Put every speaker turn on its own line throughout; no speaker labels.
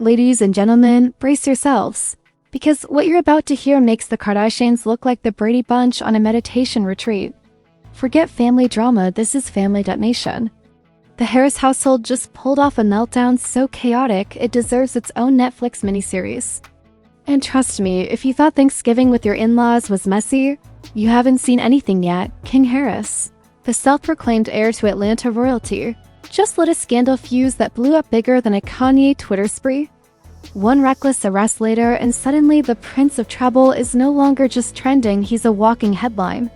Ladies and gentlemen, brace yourselves. Because what you're about to hear makes the Kardashians look like the Brady Bunch on a meditation retreat. Forget family drama, this is family detonation. The Harris household just pulled off a meltdown so chaotic it deserves its own Netflix miniseries. And trust me, if you thought Thanksgiving with your in-laws was messy, you haven't seen anything yet. King Harris, the self-proclaimed heir to Atlanta royalty, just lit a scandal fuse that blew up bigger than a Kanye Twitter spree. One reckless arrest later, and suddenly the Prince of Trouble is no longer just trending, he's a walking headline.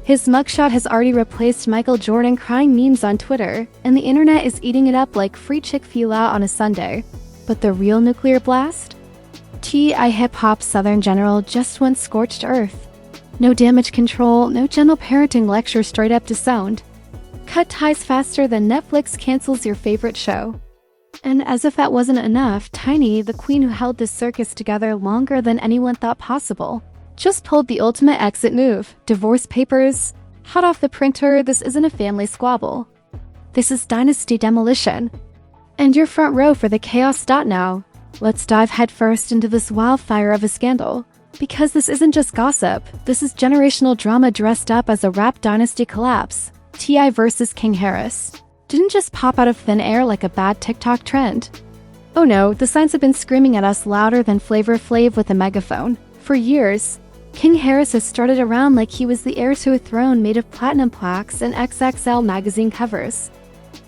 His mugshot has already replaced Michael Jordan crying memes on Twitter, and the internet is eating it up like free Chick-fil-A on a Sunday. But the real nuclear blast? T.I. hip-hop Southern General just went scorched earth. No damage control, no gentle parenting lecture, straight up disowned. Cut ties faster than Netflix cancels your favorite show. And as if that wasn't enough, Tiny, the queen who held this circus together longer than anyone thought possible, just pulled the ultimate exit move. Divorce papers. Hot off the printer, this isn't a family squabble. This is dynasty demolition. And you're front row for the chaos. Now, let's dive headfirst into this wildfire of a scandal. Because this isn't just gossip, this is generational drama dressed up as a rap dynasty collapse. T.I. versus King Harris didn't just pop out of thin air like a bad TikTok trend. Oh no, the signs have been screaming at us louder than Flavor Flav with a megaphone. For years, King Harris has strutted around like he was the heir to a throne made of platinum plaques and XXL magazine covers.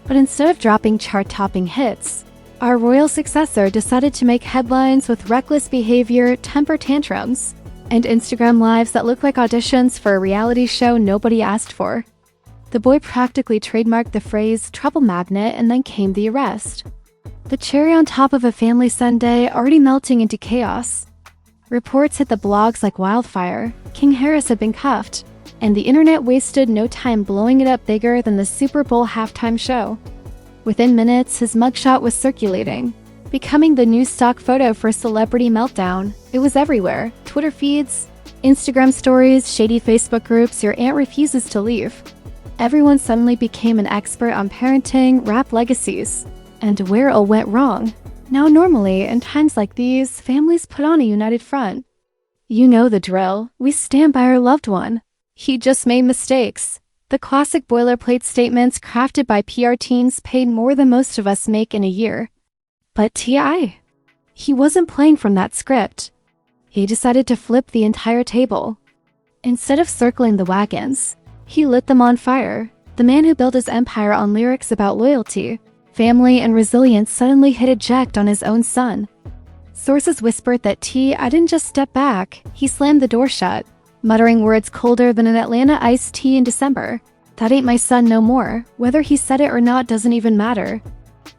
But instead of dropping chart-topping hits, our royal successor decided to make headlines with reckless behavior, temper tantrums, and Instagram lives that look like auditions for a reality show nobody asked for. The boy practically trademarked the phrase trouble magnet, and then came the arrest. The cherry on top of a family Sunday already melting into chaos. Reports hit the blogs like wildfire. King Harris had been cuffed, and the internet wasted no time blowing it up bigger than the Super Bowl halftime show. Within minutes, his mugshot was circulating, becoming the new stock photo for a celebrity meltdown. It was everywhere. Twitter feeds, Instagram stories, shady Facebook groups, your aunt refuses to leave. Everyone suddenly became an expert on parenting, rap legacies, and where it all went wrong. Now normally, in times like these, families put on a united front. You know the drill. We stand by our loved one. He just made mistakes. The classic boilerplate statements crafted by PR teams paid more than most of us make in a year. But T.I., he wasn't playing from that script. He decided to flip the entire table. Instead of circling the wagons, he lit them on fire. The man who built his empire on lyrics about loyalty, family, and resilience suddenly hit eject on his own son. Sources whispered that T.I. didn't just step back, he slammed the door shut, muttering words colder than an Atlanta iced tea in December. That ain't my son no more. Whether he said it or not doesn't even matter.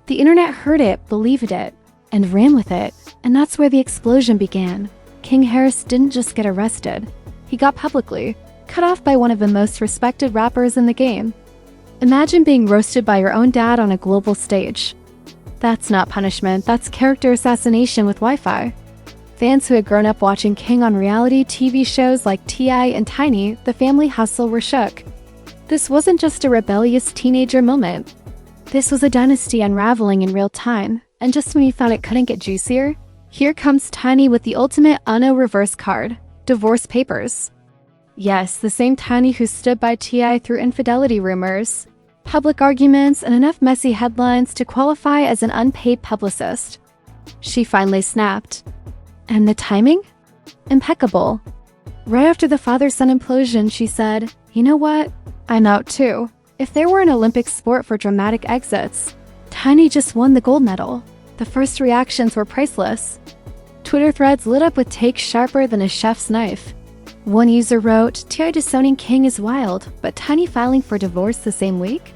The internet heard it, believed it, and ran with it. And that's where the explosion began. King Harris didn't just get arrested. He got publicly cut off by one of the most respected rappers in the game. Imagine being roasted by your own dad on a global stage. That's not punishment, that's character assassination with Wi-Fi. Fans who had grown up watching King on reality TV shows like T.I. and Tiny, the family hustle, were shook. This wasn't just a rebellious teenager moment. This was a dynasty unraveling in real time, and just when you thought it couldn't get juicier, here comes Tiny with the ultimate Uno reverse card, divorce papers. Yes, the same Tiny who stood by T.I. through infidelity rumors, public arguments, and enough messy headlines to qualify as an unpaid publicist. She finally snapped. And the timing? Impeccable. Right after the father-son implosion, she said, "You know what? I'm out too." If there were an Olympic sport for dramatic exits, Tiny just won the gold medal. The first reactions were priceless. Twitter threads lit up with takes sharper than a chef's knife. One user wrote, "T.I. disowning King is wild, but Tiny filing for divorce the same week?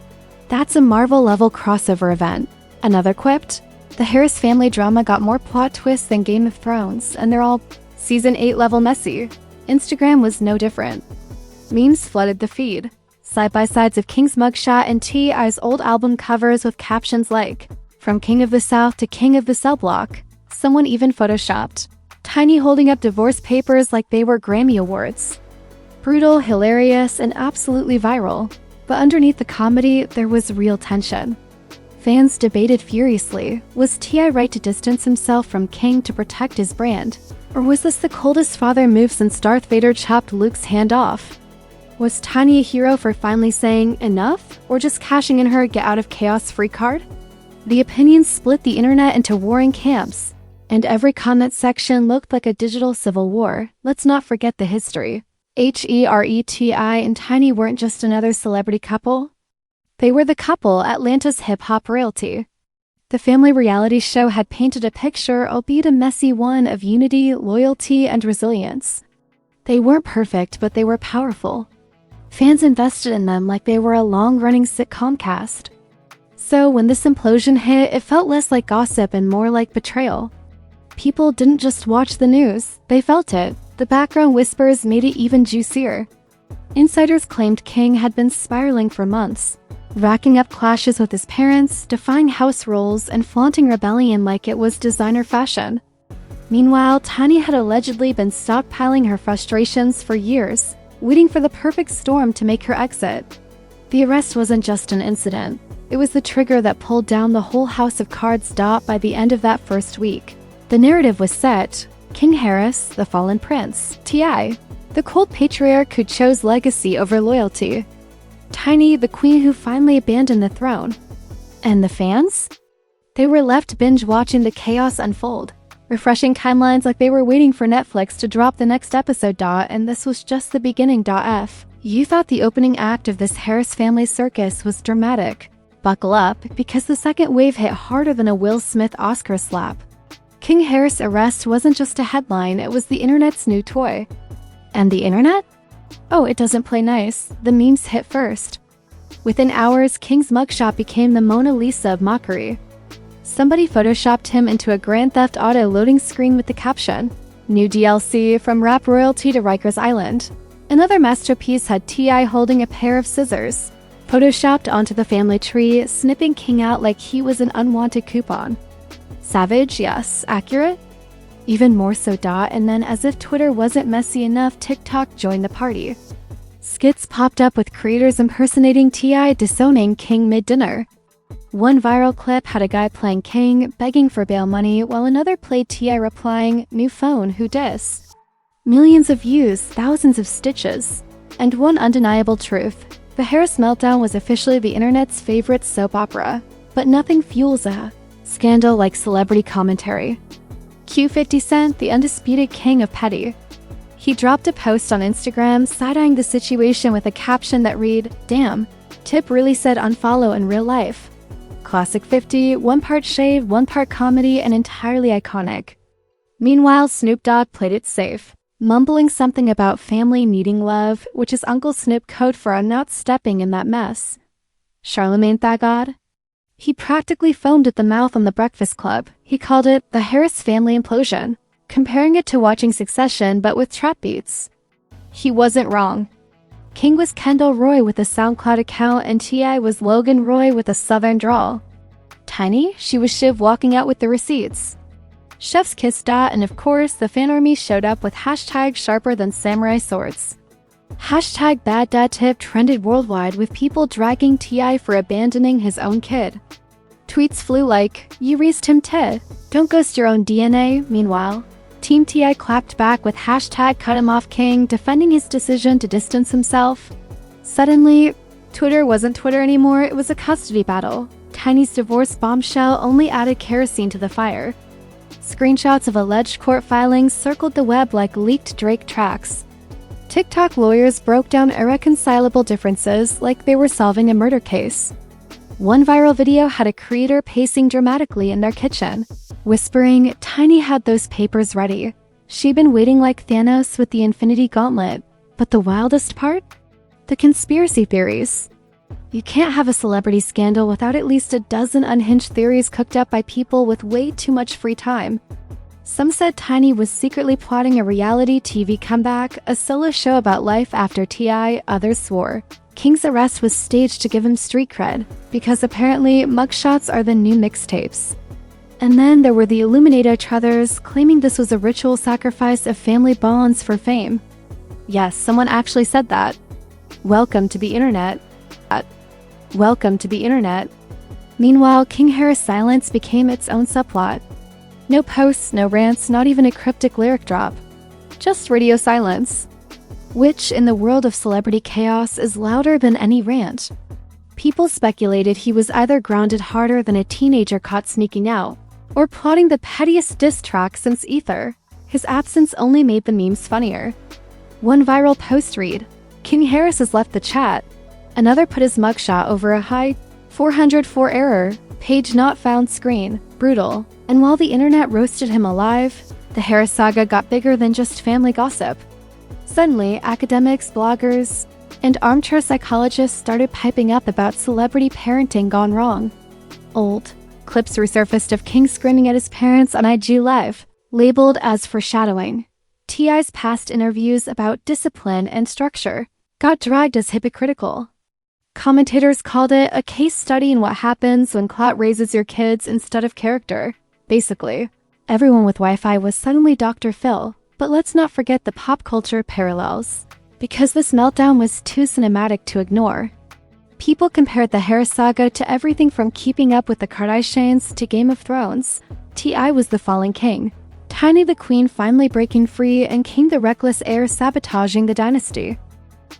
That's a Marvel-level crossover event." Another quipped, "The Harris family drama got more plot twists than Game of Thrones, and they're all Season 8 level messy." Instagram was no different. Memes flooded the feed. Side-by-sides of King's mugshot and T.I.'s old album covers with captions like, "From King of the South to King of the Cell Block." Someone even photoshopped Tiny holding up divorce papers like they were Grammy Awards. Brutal, hilarious, and absolutely viral. But underneath the comedy, there was real tension. Fans debated furiously, was T.I. right to distance himself from King to protect his brand? Or was this the coldest father move since Darth Vader chopped Luke's hand off? Was Tiny a hero for finally saying enough, or just cashing in her get out of chaos free card? The opinions split the internet into warring camps, and every comment section looked like a digital civil war. Let's not forget the history. Hereti and Tiny weren't just another celebrity couple. They were the couple Atlanta's hip-hop royalty. The family reality show had painted a picture, albeit a messy one, of unity, loyalty, and resilience. They weren't perfect, but they were powerful. Fans invested in them like they were a long-running sitcom cast. So when this implosion hit, it felt less like gossip and more like betrayal. People didn't just watch the news, they felt it. The background whispers made it even juicier. Insiders claimed King had been spiraling for months, racking up clashes with his parents, defying house rules, and flaunting rebellion like it was designer fashion. Meanwhile, Tiny had allegedly been stockpiling her frustrations for years, waiting for the perfect storm to make her exit. The arrest wasn't just an incident. It was the trigger that pulled down the whole house of cards. By the end of that first week, the narrative was set. King Harris, the fallen prince, T.I., the cold patriarch who chose legacy over loyalty. Tiny, the queen who finally abandoned the throne. And the fans? They were left binge-watching the chaos unfold, refreshing timelines like they were waiting for Netflix to drop the next episode. And this was just the beginning. You thought the opening act of this Harris family circus was dramatic. Buckle up, because the second wave hit harder than a Will Smith Oscar slap. King Harris' arrest wasn't just a headline, it was the internet's new toy. And the internet? Oh, it doesn't play nice. The memes hit first. Within hours, King's mugshot became the Mona Lisa of mockery. Somebody photoshopped him into a Grand Theft Auto loading screen with the caption, "New DLC from rap royalty to Rikers Island." Another masterpiece had T.I. holding a pair of scissors, photoshopped onto the family tree, snipping King out like he was an unwanted coupon. Savage, yes. Accurate? Even more so. And then, as if Twitter wasn't messy enough, TikTok joined the party. Skits popped up with creators impersonating T.I. disowning King mid-dinner. One viral clip had a guy playing King, begging for bail money, while another played T.I. replying, "New phone, who dis?" Millions of views, thousands of stitches. And one undeniable truth. The Harris meltdown was officially the internet's favorite soap opera. But nothing fuels a scandal like celebrity commentary. Cue 50 Cent, the undisputed king of petty. He dropped a post on Instagram side-eyeing the situation with a caption that read, "Damn, Tip really said unfollow in real life." Classic 50, one part shade, one part comedy, and entirely iconic. Meanwhile, Snoop Dogg played it safe, mumbling something about family needing love, which is Uncle Snoop code for not stepping in that mess. Charlemagne ThaGod? He practically foamed at the mouth on The Breakfast Club. He called it the Harris family implosion, comparing it to watching Succession but with trap beats. He wasn't wrong. King was Kendall Roy with a SoundCloud account, and T.I. was Logan Roy with a southern drawl. Tiny? She was Shiv walking out with the receipts. Chef's kiss. And of course, the fan army showed up with hashtag sharper than samurai swords. Hashtag bad dad tip trended worldwide, with people dragging T.I. for abandoning his own kid. Tweets flew like, "You raised him Ted. Don't ghost your own DNA." Meanwhile, Team T.I. clapped back with hashtag cut him off King, defending his decision to distance himself. Suddenly, Twitter wasn't Twitter anymore, it was a custody battle. Tiny's divorce bombshell only added kerosene to the fire. Screenshots of alleged court filings circled the web like leaked Drake tracks. TikTok lawyers broke down irreconcilable differences like they were solving a murder case. One viral video had a creator pacing dramatically in their kitchen, whispering, "Tiny had those papers ready. She'd been waiting like Thanos with the Infinity Gauntlet." But the wildest part? The conspiracy theories. You can't have a celebrity scandal without at least a dozen unhinged theories cooked up by people with way too much free time. Some said Tiny was secretly plotting a reality TV comeback, a solo show about life after T.I. Others swore King's arrest was staged to give him street cred, because apparently mugshots are the new mixtapes. And then there were the Illuminato truthers claiming this was a ritual sacrifice of family bonds for fame. Yes, someone actually said that. Welcome to the internet. Welcome to the internet. Meanwhile, King Harris' silence became its own subplot. No posts, no rants, not even a cryptic lyric drop. Just radio silence. Which, in the world of celebrity chaos, is louder than any rant. People speculated he was either grounded harder than a teenager caught sneaking out, or plotting the pettiest diss track since Ether. His absence only made the memes funnier. One viral post read, "King Harris has left the chat." Another put his mugshot over a high 404 error, page not found screen, brutal. And while the internet roasted him alive, the Harris saga got bigger than just family gossip. Suddenly, academics, bloggers, and armchair psychologists started piping up about celebrity parenting gone wrong. Old clips resurfaced of King screaming at his parents on IG Live, labeled as foreshadowing. T.I.'s past interviews about discipline and structure got dragged as hypocritical. Commentators called it a case study in what happens when clout raises your kids instead of character. Basically, everyone with Wi-Fi was suddenly Dr. Phil, but let's not forget the pop culture parallels. Because this meltdown was too cinematic to ignore. People compared the Harris saga to everything from Keeping Up with the Kardashians to Game of Thrones. T.I. was the fallen king, Tiny the queen finally breaking free, and King the reckless heir sabotaging the dynasty.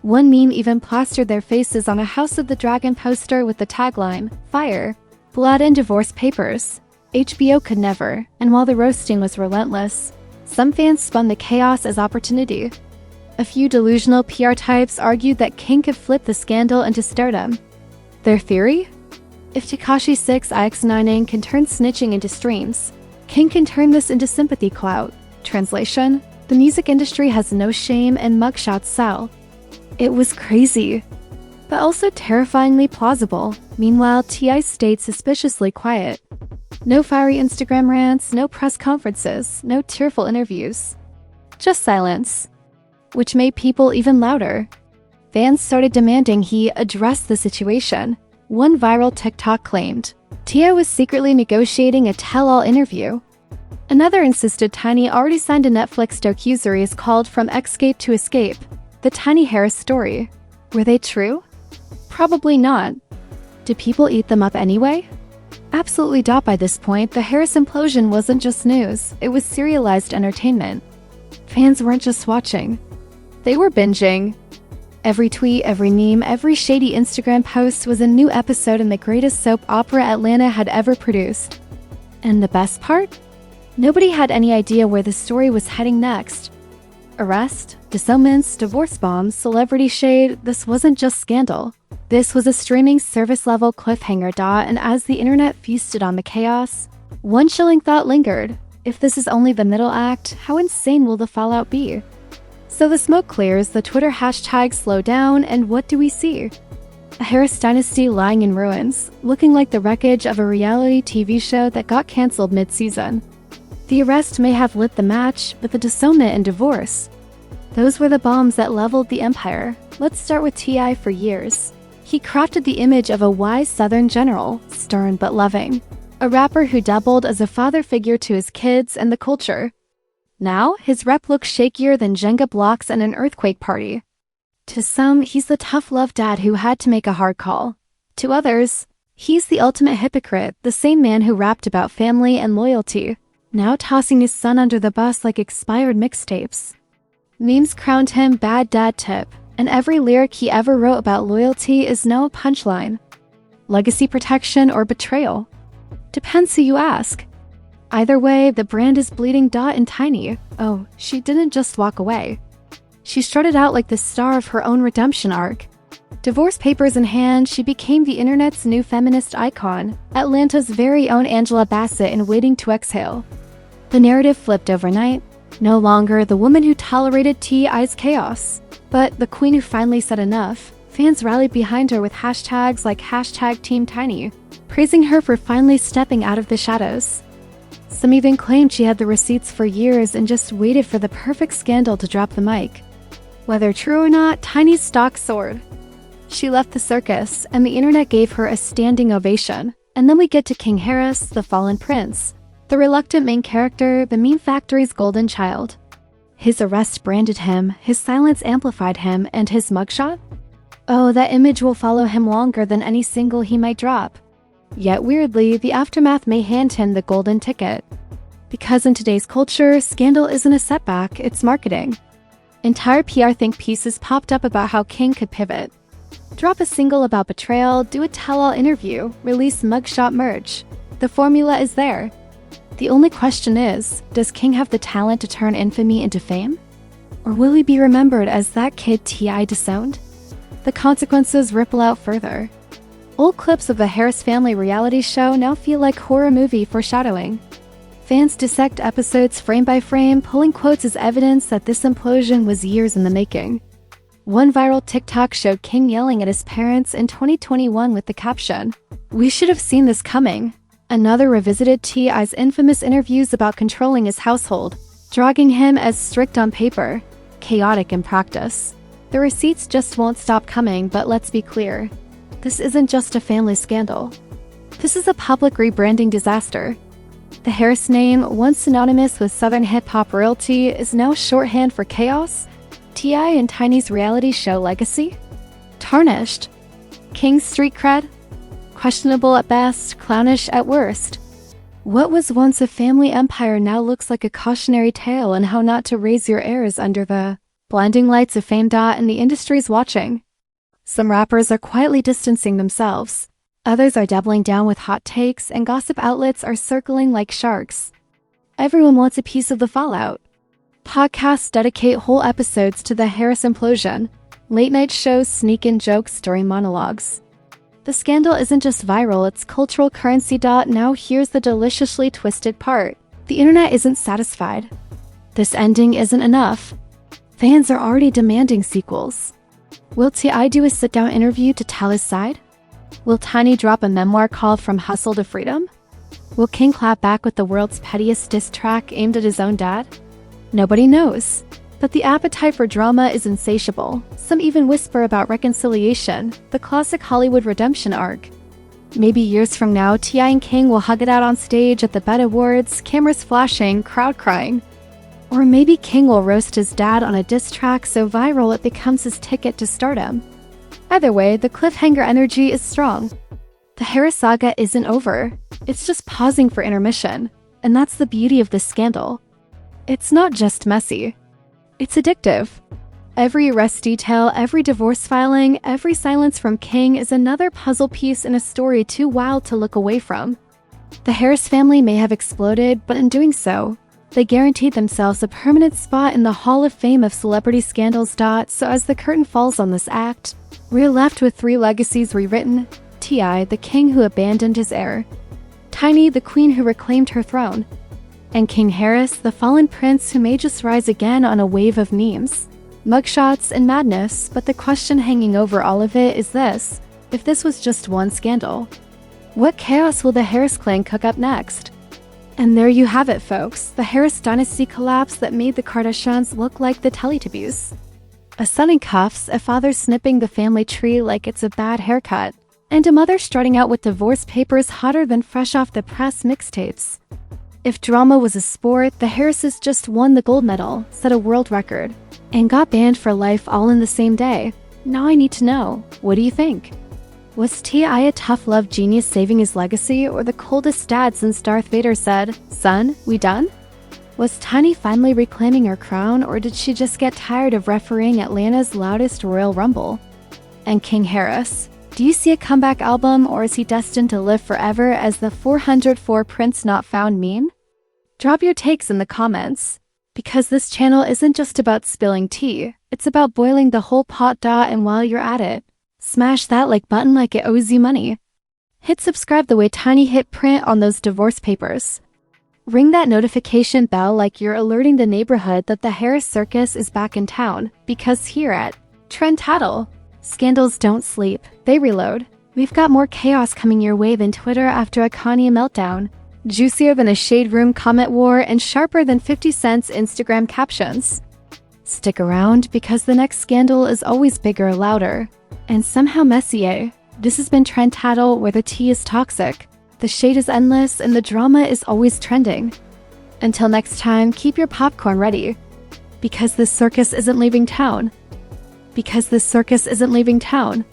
One meme even plastered their faces on a House of the Dragon poster with the tagline, "Fire, Blood and Divorce Papers." HBO could never, and while the roasting was relentless, some fans spun the chaos as opportunity. A few delusional PR types argued that King could flip the scandal into stardom. Their theory? If Tekashi 6ix9ine can turn snitching into streams, King can turn this into sympathy clout. Translation: the music industry has no shame and mugshots sell. It was crazy, but also terrifyingly plausible. Meanwhile, T.I. stayed suspiciously quiet. No fiery Instagram rants, no press conferences, no tearful interviews. Just silence. Which made people even louder. Fans started demanding he address the situation. One viral TikTok claimed T.I. was secretly negotiating a tell-all interview. Another insisted Tiny already signed a Netflix docuseries called From Escape to Escape, the Tiny Harris story. Were they true? Probably not. Did people eat them up anyway? Absolutely not. By this point, the Harris implosion wasn't just news, it was serialized entertainment. Fans weren't just watching. They were binging. Every tweet, every meme, every shady Instagram post was a new episode in the greatest soap opera Atlanta had ever produced. And the best part? Nobody had any idea where the story was heading next. Arrest, disownments, divorce bombs, celebrity shade, this wasn't just scandal. This was a streaming service-level cliffhanger. And as the internet feasted on the chaos, one chilling thought lingered. If this is only the middle act, how insane will the fallout be? So the smoke clears, the Twitter hashtags slow down, and what do we see? A Harris dynasty lying in ruins, looking like the wreckage of a reality TV show that got cancelled mid-season. The arrest may have lit the match, but the disownment and divorce, those were the bombs that leveled the empire. Let's start with T.I. For years, he crafted the image of a wise Southern general, stern but loving. A rapper who doubled as a father figure to his kids and the culture. Now, his rep looks shakier than Jenga blocks at an earthquake party. To some, he's the tough love dad who had to make a hard call. To others, he's the ultimate hypocrite, the same man who rapped about family and loyalty, now tossing his son under the bus like expired mixtapes. Memes crowned him bad dad tip, and every lyric he ever wrote about loyalty is now a punchline. Legacy protection or betrayal? Depends who you ask. Either way, the brand is bleeding. And Tiny, oh, she didn't just walk away. She strutted out like the star of her own redemption arc. Divorce papers in hand, she became the internet's new feminist icon, Atlanta's very own Angela Bassett in Waiting to Exhale. The narrative flipped overnight. No longer the woman who tolerated T.I.'s chaos, but the queen who finally said enough. Fans rallied behind her with hashtags like #TeamTiny, praising her for finally stepping out of the shadows. Some even claimed she had the receipts for years and just waited for the perfect scandal to drop the mic. Whether true or not, Tiny's stock soared. She left the circus, and the internet gave her a standing ovation. And then we get to King Harris, the fallen prince, the reluctant main character, the meme factory's golden child. His arrest branded him, his silence amplified him, and his mugshot? Oh, that image will follow him longer than any single he might drop. Yet weirdly, the aftermath may hand him the golden ticket. Because in today's culture, scandal isn't a setback, it's marketing. Entire PR think pieces popped up about how King could pivot. Drop a single about betrayal, do a tell-all interview, release mugshot merch. The formula is there. The only question is, does King have the talent to turn infamy into fame? Or will he be remembered as that kid T.I. disowned? The consequences ripple out further. Old clips of the Harris family reality show now feel like horror movie foreshadowing. Fans dissect episodes frame by frame, pulling quotes as evidence that this implosion was years in the making. One viral TikTok showed King yelling at his parents in 2021 with the caption, "We should have seen this coming." Another revisited T.I.'s infamous interviews about controlling his household, dragging him as strict on paper, chaotic in practice. The receipts just won't stop coming, but let's be clear. This isn't just a family scandal. This is a public rebranding disaster. The Harris name, once synonymous with Southern hip-hop royalty, is now shorthand for chaos. T.I. and Tiny's reality show legacy? Tarnished. King's street cred? Questionable at best, clownish at worst. What was once a family empire now looks like a cautionary tale on how not to raise your heirs under the blinding lights of fame. And the industry's watching. Some rappers are quietly distancing themselves. Others are doubling down with hot takes, and gossip outlets are circling like sharks. Everyone wants a piece of the fallout. Podcasts dedicate whole episodes to the Harris implosion. Late-night shows sneak in jokes during monologues. The scandal isn't just viral, it's cultural currency. Now here's the deliciously twisted part. The internet isn't satisfied. This ending isn't enough. Fans are already demanding sequels. Will T.I. do a sit-down interview to tell his side? Will Tiny drop a memoir called From Hustle to Freedom? Will King clap back with the world's pettiest diss track aimed at his own dad? Nobody knows. But the appetite for drama is insatiable. Some even whisper about reconciliation, the classic Hollywood redemption arc. Maybe years from now, T.I. and King will hug it out on stage at the BET Awards, cameras flashing, crowd crying. Or maybe King will roast his dad on a diss track so viral it becomes his ticket to stardom. Either way, the cliffhanger energy is strong. The Harris saga isn't over. It's just pausing for intermission. And that's the beauty of this scandal. It's not just messy. It's addictive. Every arrest detail, every divorce filing, every silence from King is another puzzle piece in a story too wild to look away from. The Harris family may have exploded, but in doing so, they guaranteed themselves a permanent spot in the Hall of Fame of celebrity scandals. So as the curtain falls on this act, we're left with three legacies rewritten: T.I., the king who abandoned his heir; Tiny, the queen who reclaimed her throne; and King Harris, the fallen prince who may just rise again on a wave of memes, mugshots, and madness. But the question hanging over all of it is this: if this was just one scandal, what chaos will the Harris clan cook up next? And there you have it, folks, the Harris dynasty collapse that made the Kardashians look like the Teletubbies. A son in cuffs, a father snipping the family tree like it's a bad haircut, and a mother strutting out with divorce papers hotter than fresh off the press mixtapes. If drama was a sport, the Harrises just won the gold medal, set a world record, and got banned for life all in the same day. Now I need to know, what do you think? Was T.I. a tough love genius saving his legacy, or the coldest dad since Darth Vader said, "Son, we done?" Was Tiny finally reclaiming her crown, or did she just get tired of refereeing Atlanta's loudest Royal Rumble? And King Harris, do you see a comeback album, or is he destined to live forever as the 404 Prince Not Found meme? Drop your takes in the comments, because this channel isn't just about spilling tea, it's about boiling the whole pot. And while you're at it, smash that like button like it owes you money. Hit subscribe the way Tiny hit print on those divorce papers. Ring that notification bell like you're alerting the neighborhood that the Harris Circus is back in town, because here at Trend Tattle, scandals don't sleep, they reload. We've got more chaos coming your way than Twitter after a Kanye meltdown, juicier than a Shade Room comment war, and sharper than 50 Cent's Instagram captions. Stick around, because the next scandal is always bigger, louder, and somehow messier. This has been Trend Tattle, where the tea is toxic, the shade is endless, and the drama is always trending. Until next time, keep your popcorn ready, because this circus isn't leaving town. Because this circus isn't leaving town.